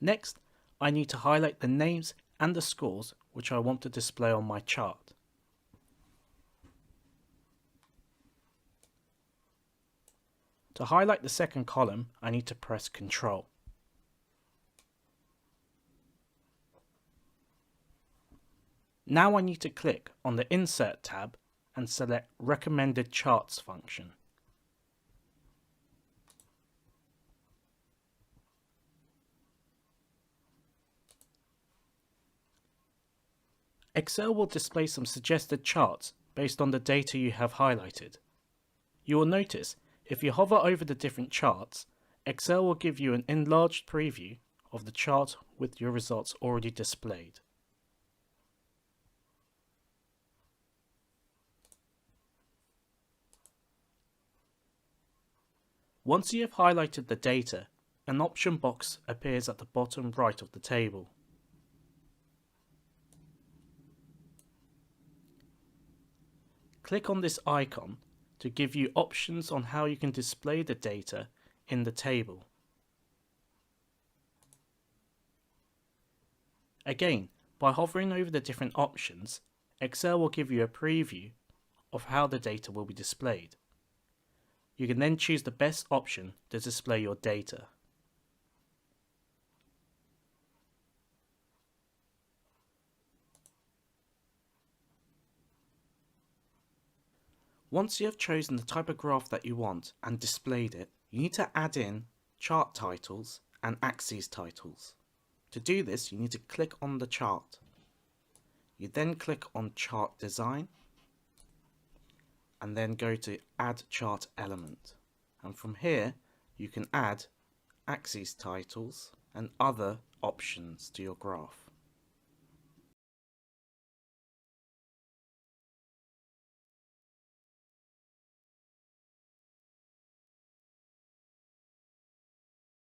Next, I need to highlight the names and the scores which I want to display on my chart. To highlight the second column, I need to press Ctrl. Now I need to click on the Insert tab and select Recommended Charts function. Excel will display some suggested charts based on the data you have highlighted. You will notice if you hover over the different charts, Excel will give you an enlarged preview of the chart with your results already displayed. Once you have highlighted the data, an option box appears at the bottom right of the table. Click on this icon to give you options on how you can display the data in the table. Again, by hovering over the different options, Excel will give you a preview of how the data will be displayed. You can then choose the best option to display your data. Once you have chosen the type of graph that you want and displayed it, you need to add in chart titles and axes titles. To do this, you need to click on the chart. You then click on Chart Design and then go to Add Chart Element. And from here, you can add axes titles and other options to your graph.